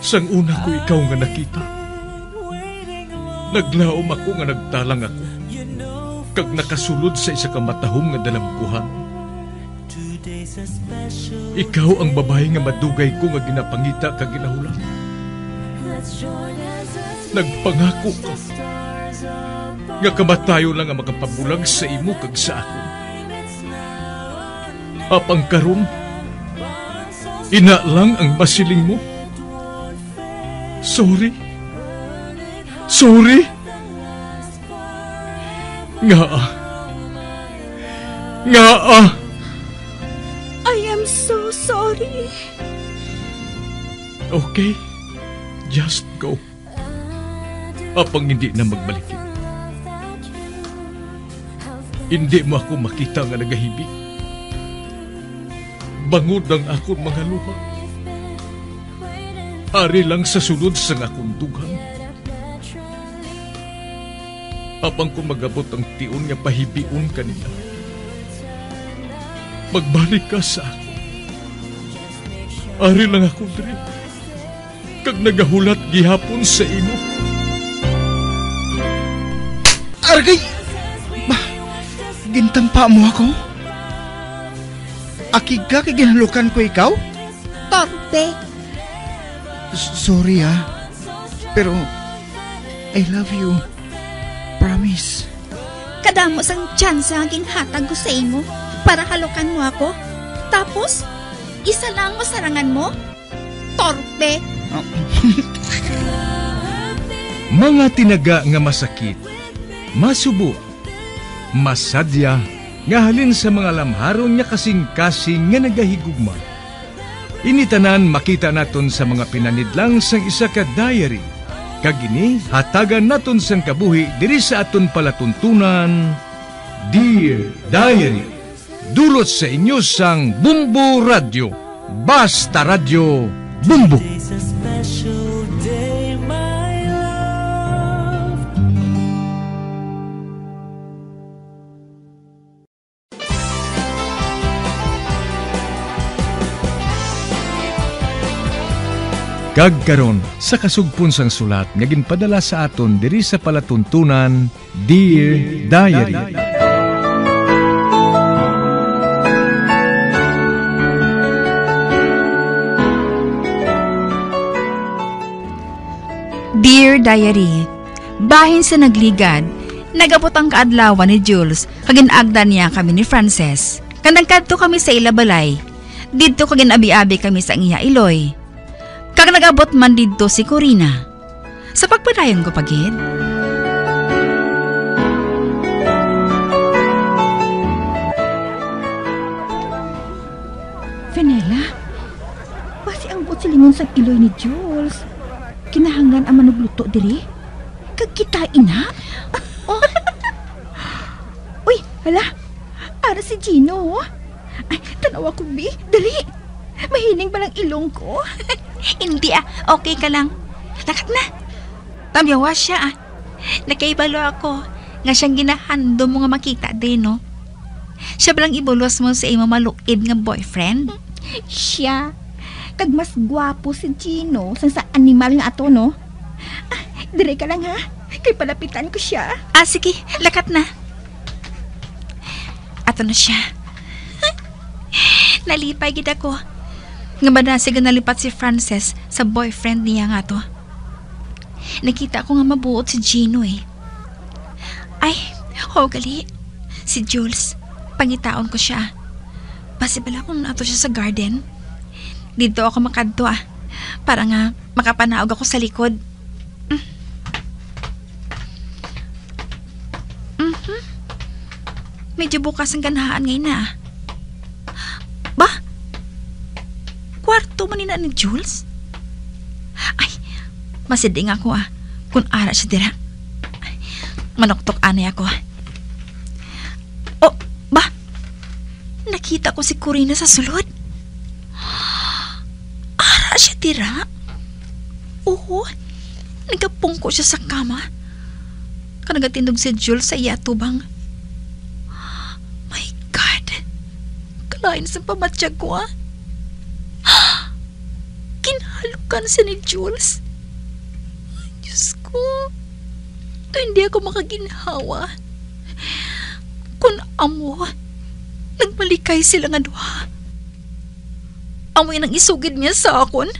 Sang una ko ikaw nga nakita, naglaom ako nga nagtalang ako, kag nakasulod sa isa ka matahom nga dalamkuhan. Ikaw ang babae nga madugay ko nga ginapangita kag ginahulan. Nagpangako ka nga kamatayo lang ang makapabulag sa imo kag sa ako. Apang karon, ina lang ang masiling mo. Sorry. Nga. I am so sorry. Okay, just go. Apang hindi na magbalikin. Hindi mo ako makita nga nagahibig. Bangod ang akong mga luha. Ari lang sa sulod sa akong dugang. Apang kung magabot ang tiun nga pahibiun kanila, magbalik ka sa ako. Ari lang ako diri, kag nagahulat gihapon sa imo. Argay! Gintampa mo ako? Akiga kay ginalukan ko ikaw? Torpe. Sorry pero I love you. Promise. Kadamo sang tsansa ang ginhatag ko sa imo para halukan mo ako. Tapos, isa lang masarangan mo? Torpe. Mga tinaga nga masakit, masubo, masadya, nga halin sa mga lamharon nga kasing-kasing nga nagahigugma. Initanan makita naton sa mga pinanidlang sang isa ka diary. Kagini, hatagan naton sang kabuhi diri sa aton palatuntunan, Dear Diary. Dulot sa inyo sang Bumbo Radio. Basta Radio Bumbo. Kagkaron sa kasugpon sang sulat nga ginpadala sa aton diri sa palatuntunan, Dear Diary. Dear Diary, bahin sa nagligad, nagabot ang kaadlawan ni Jules, kaginagdan niya kami ni Frances. Kanagkadto kami sa Ilabalay, didto kaginabi-abi kami sa iya Iloy. Kag nagabot man didto si Corina. Sa pagpadayon ko pagid. Fenella, basi ang buot silingon sa Iloy ni Jules. Kinahanglan ang manugluto diri. Kag kita ina. Oh. Uy, hala. Ara si Gino. Ay, tanawa ko, Bi. Dali. Mahining palang ilong ko. Hindi okay ka lang. Lakat na. Tamyawa siya Nakaibalo ako nga siyang ginahando mo nga makita din, no? Siya balang ibulos mo sa imo maluid nga boyfriend? Siya. Kag mas gwapo si Gino sa animal nga ato, no? Dire ka lang, ha? Kay palapitan ko siya. Sige. Lakat na. Ato na siya. Nalipay gid ako. Nga ba na siya nalipat si Frances sa boyfriend niya nga to. Nakita ko nga mabuot si Gino Ay, gali. Si Jules, pangitaon ko siya. Pasibala kung nato siya sa garden. Dito ako makadto para nga makapanaog ako sa likod. Medyo bukas ang ganahaan ngayon Ba? Kwarto man ni Jules? Ay, masiding ako kung ara siya dira. Manoktok anay ako. Oh, ba? Nakita ko si Corina sa sulod. Ara siya dira? Oo, nagapungko siya sa kama. Kanagatindog si Jules sa iyatubang. My God, kalain sa pamatsyag ko Kinhalo ginahalukan siya ni Jules. Diyos ko, ito hindi ako makaginhawa. Kung amo, nagmalikay sila nga duha. Amoy nang isugid niya sa akon.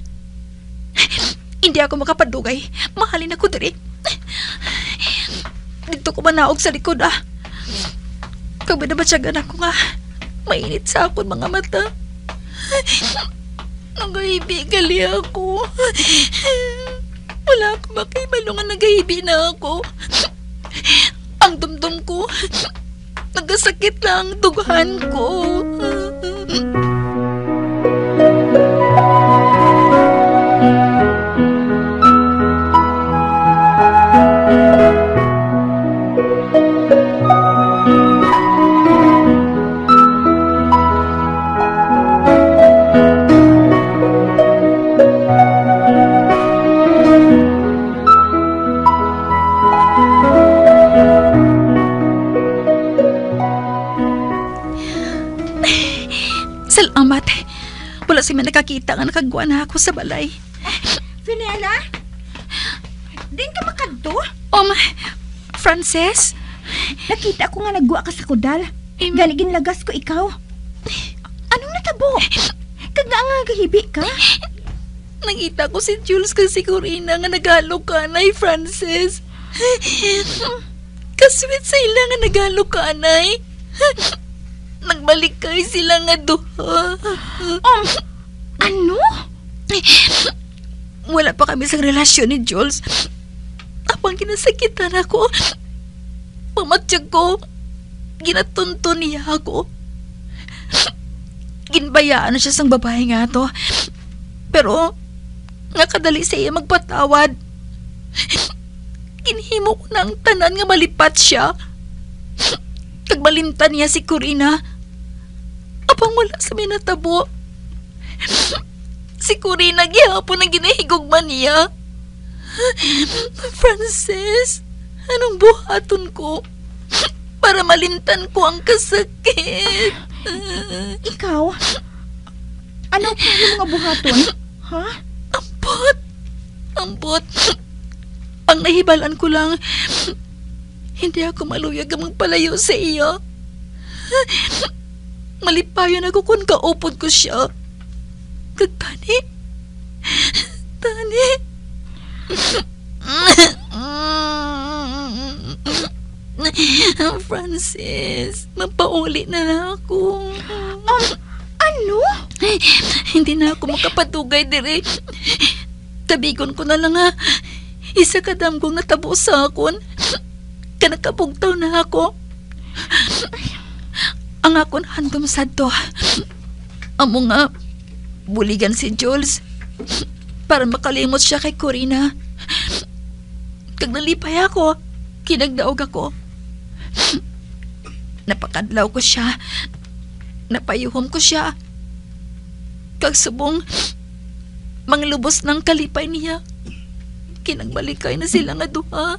Hindi ako makapadugay. Mahalin ako diri. Dito ko manaog sa likod Kabinabatsagan ako nga. Mainit sa akon mga mata. Nagahibi gali ako. Wala akong makibalo nga nagahibi na ako. Ang dumdum ko, nagasakit lang ang tughan ko. Salamat. Wala si man nakakita nga nakagwa na ako sa balay. Finella? Din ka makadto? Frances? Nakita ko nga nagwa ka sa kudal. Ganigin lagas ko ikaw. Anong natabo? Kagda nga gahibi ka? Nakita ko si Jules kasi Corina nga nagalog ka na Frances. Kaswit sa ila nga nagalog ka na Nagbalik kayo sila nga duha. Ano? Wala pa kami sa relasyon ni Jules. Apang kinasakitan ako. Pamatsyag ko. Ginatunto niya ako. Ginbayaan na siya sang babae nga to. Pero, nga kadali sa iya magpatawad. Ginhimo ko na ang tanan nga malipat siya. Kagbalimtan niya si Corina. Apang wala sa minatabo. Si Corina gihapon ang ginahigugman niya. Frances, anong buhaton ko para malimtan ko ang kasakit? Ikaw? Anong mga buhaton? Ha? Ambot. Ang nahibalan ko lang, hindi ako maluyag ang magpalayo sa iyo. Malipayan ako kung kaupod ko siya. Tani. Frances, mapauli na ako. Ano? Hindi na ako makapadugay dire. Tabigon ko na lang isa kadamgong natabo sa akon. Kanakabugtaw na ako. Ang akon handom sadto. Amo nga buligan si Jules para makalimot siya kay Corina. Kag nalipay ako, kinagdaog ako. Napakadlaw ko siya. Napayuhom ko siya. Kag subong manglubos ng kalipay niya. Kinagbalikay na sila nga duha.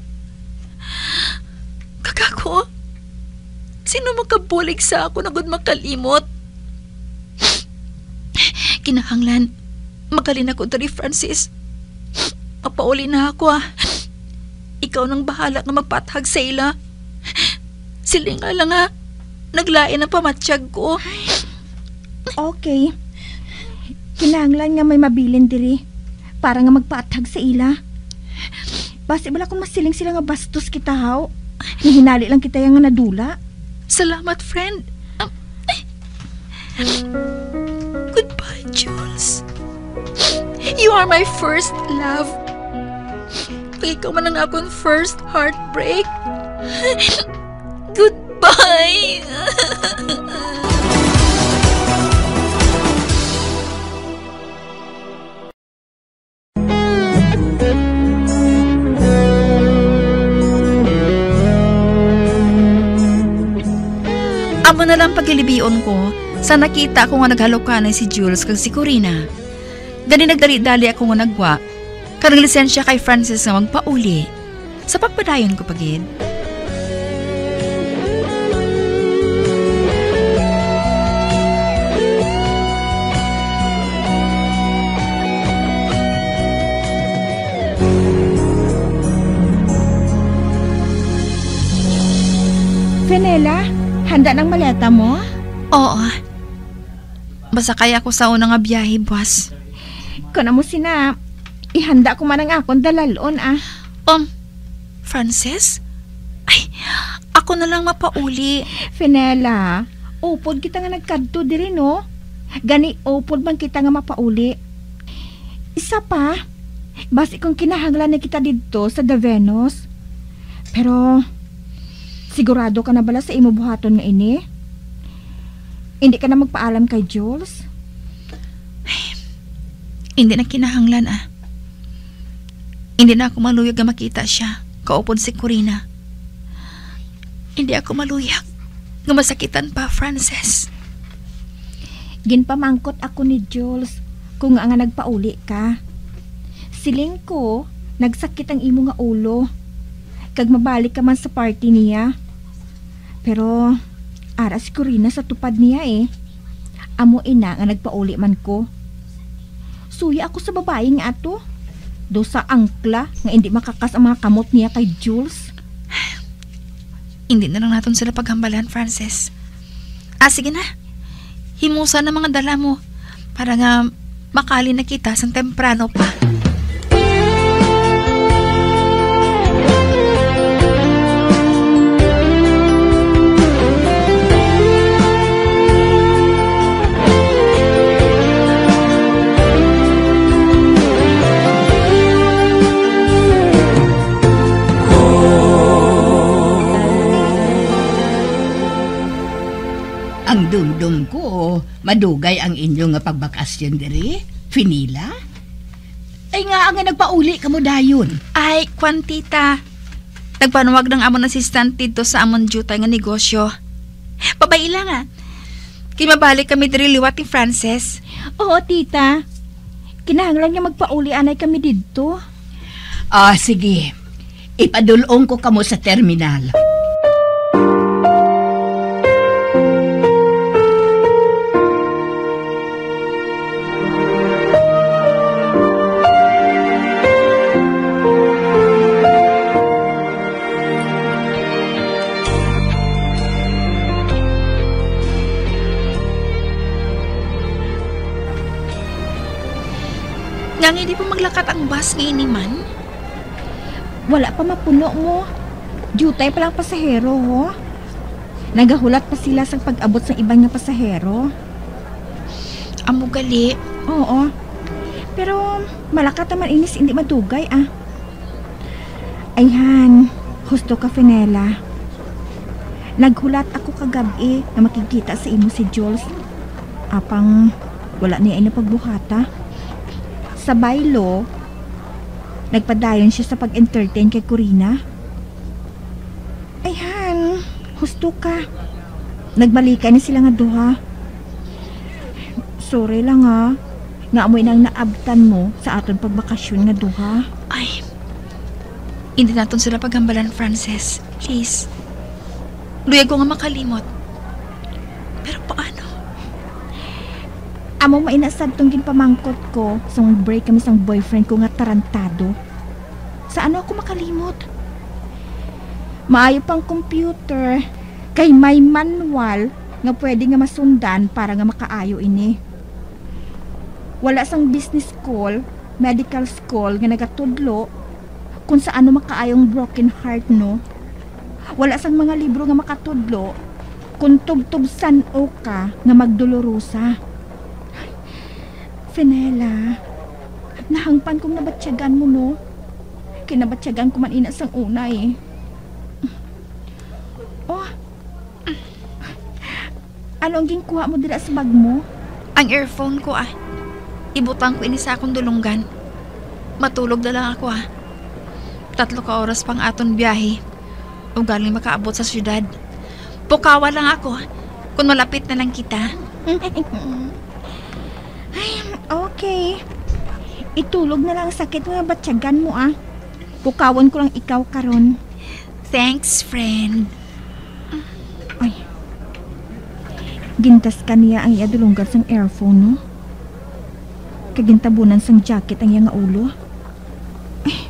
Kakako, sino makabulig sa ako na gud makalimot? Kinahanglan, magalin ako dari Francis. Mapauli na ako Ikaw nang bahala nga magpatag sa ila. Sila nga lang naglain ang pamatsyag ko. Okay. Kinahanglan nga may mabilin diri para nga magpatag sa ila. Basi bala kung masiling sila nga bastos kita haw. Hinali lang kita yung nga nadula. Salamat, friend. Goodbye, Jules. You are my first love. Ikaw man ang akong first heartbreak. Goodbye. Amo na lang pagilibion ko sa nakita ko nga naghalukanay si Jules kag si Corina. Gani nagdali-dali ako nga nagwa karang lisensya kay Francis nga magpauli. Sa pagpadayon ko pagid. Handa ng maleta mo? Oo. Basta kaya ko sa una nga biyahe, boss. Kuna mo sina, ihanda ko man ang akong dalalon ah. Frances? Ay, ako na lang mapauli. Fenella, upod kita nga nagkadto diri no? Gani upod man kita nga mapauli. Isa pa, basi kung kinahanglan na kita dito sa The Venus. Pero, sigurado ka na bala sa imo buhaton nga ini? Hindi ka na magpaalam kay Jules? Hindi na kinahanglan Hindi na ako maluyag nga makita siya. Kaupod si Corina. Hindi ako maluyag nga masakitan pa, Frances. Ginpamangkot ako ni Jules kung nga nagpauli ka. Siling ko, nagsakit ang imo nga ulo. Kag mabalik ka man sa party niya. Pero, ara si Corina sa tupad niya Amo ina nga nagpauli man ko. Suya ako sa babae nga ato. Do sa angkla nga hindi makakas ang mga kamot niya kay Jules. Hindi na lang natin sila paghambalan, Frances. Sige na. Himusa na mga dala mo para nga makali na kita sang temprano pa. Ang dumdum ko, madugay ang inyo nga pagbakasyon diri, Finila. Ay nga, ang nagpauli ka mo dayon. Ay, kwantita. Nagpanuwag ng amon assistant dito sa amon jutay nga negosyo. Babay lang Kay mabalik kami diri liwat ni Frances. Oo, tita. Kinahanglan nga magpauli anay kami dito. Sige. Ipadulong ko kamo sa terminal. Nang hindi pa maglakat ang bus ngayon man. Wala pa mapuno mo. Jutay pa lang pasahero, ho. Nagahulat pa sila sa pag-abot sa ibang nga pasahero. Amo gali. Oo. Pero malakat naman inis hindi madugay, Ayhan, husto ka, Fenella. Naghulat ako kagabi na makikita sa imo si Jules. Apang wala niya ay napagbuhata. Sa baylo, nagpadayon siya sa pag-entertain kay Corina. Ayhan, husto ka. Nagbalikan ni sila nga duha. Sorry lang nga amoy nang naabtan mo sa aton pagbakasyon nga duha. Ay, hindi natin sila paghambalan, Frances. Please. Luyag ko nga makalimot. Pero paano? Amo mainasad tong ginpamangkot ko sa break kami sang boyfriend ko nga tarantado. Sa ano ako makalimot? Maayo pang computer kay may manual nga pwede nga masundan para nga makaayo ini. Wala sang business school, medical school nga nagatudlo kung sa ano makaayong broken heart no. Wala sang mga libro nga makatudlo kung tubtubsan o ka nga magdolorosa. Fenella, nahangpan kong nabatsyagan mo, no? Kinabatsyagan ko man ina sang una, Ano ang ginkuha mo dira sa bag mo? Ang earphone ko, Ibutang ko ini sa akong dulunggan. Matulog na lang ako, 3 ka oras pang aton biyahe. O galing makaabot sa syudad. Pukawa lang ako, kung malapit na lang kita. Okay. Itulog na lang sakit nga batsyagan mo, Pukawan ko lang ikaw karon. Thanks, friend. Ay. Gintas ka niya ang iadulunggan sang earphone, no? Kagintabunan sang jacket ang iya nga ulo. Ay.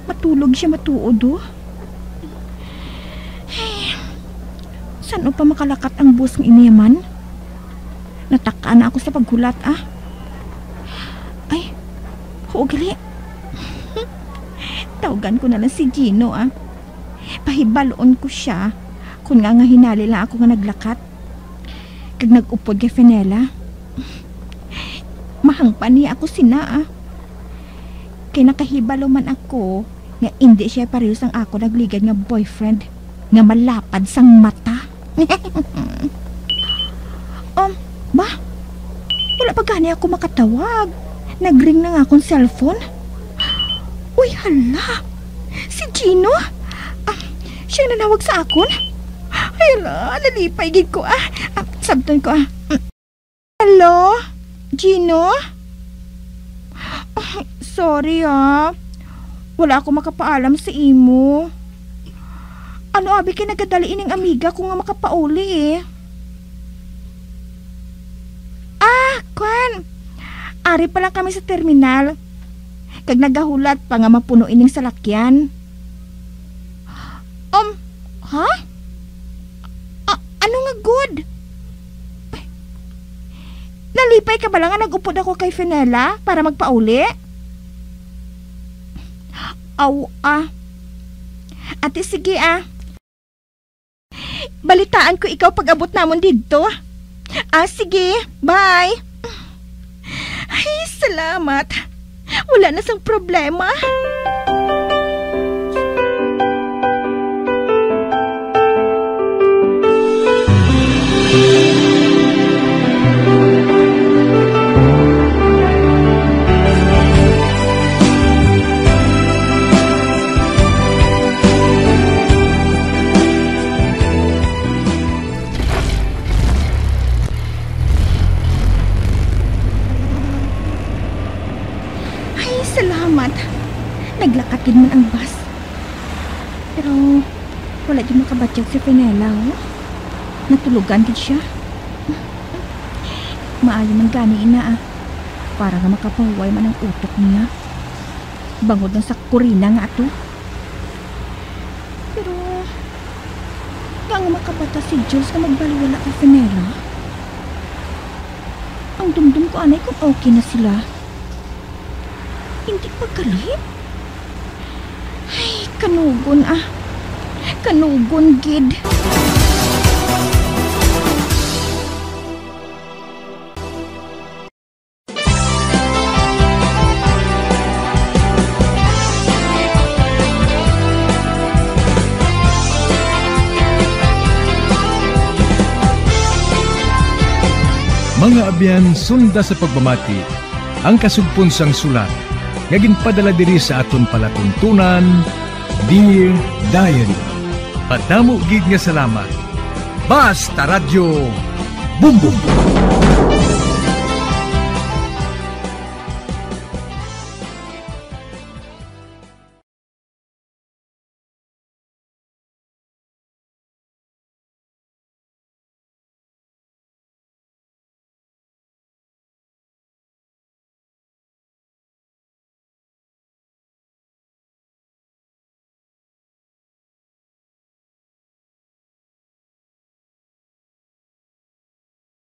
Matulog siya matuod, Ay. Saan pa makalakat ang bus ng iniyaman? Nataka na ako sa paghulat Ay, gali. Tawagan ko na lang si Gino Pahibaloon ko siya kung nga hinali lang ako nga naglakat. Kag nag-upod kay Fenella. Mahangpan niya ako sina Kay nakahibalo man ako nga hindi siya parehas ang ako nagligad nga boyfriend nga malapad sang mata. Ba? Wala pa gani ako makatawag. Nagring na nga akong cellphone. Uy, hala. Si Gino? Siyang nanawag sa akon? Ay, hala. Nalipay gid ko sabton ko Hello? Gino? Sorry wala ako makapaalam sa imo. Ano abi kay nagadali ining amiga ko nga makapauli Kwan. Ari pa lang kami sa terminal. Kag nagahulat pa nga mapuno ining salakyan. Ha? Ano nga good? Nalipay ka ba lang nga nag-upod ako kay Fenella para magpauli? Ate, sige Balitaan ko ikaw pag abot namon dito. Sige. Bye. Ay, salamat. Wala na sang problema. Salamat. Naglakad man ang bus. Pero wala din makabatyag si Fenella Natulugan din siya. Maayo man gani para nga makapahuway man ang utok niya. Bangod ng sa kurina nga ato. Pero nga makabata si Jules na magbaliwala kay Fenella. Ang dumdum ko kung okay na sila. Hindi pa galit? Ay, kanugon Kanugon, gid. Mga abyan, sunda sa pagmamati ang kasugpon sang sulat nga ginpadala diri sa aton palatuntunan, Dear Diary. Padamo gid nga salamat. Basta Radyo Bumbum.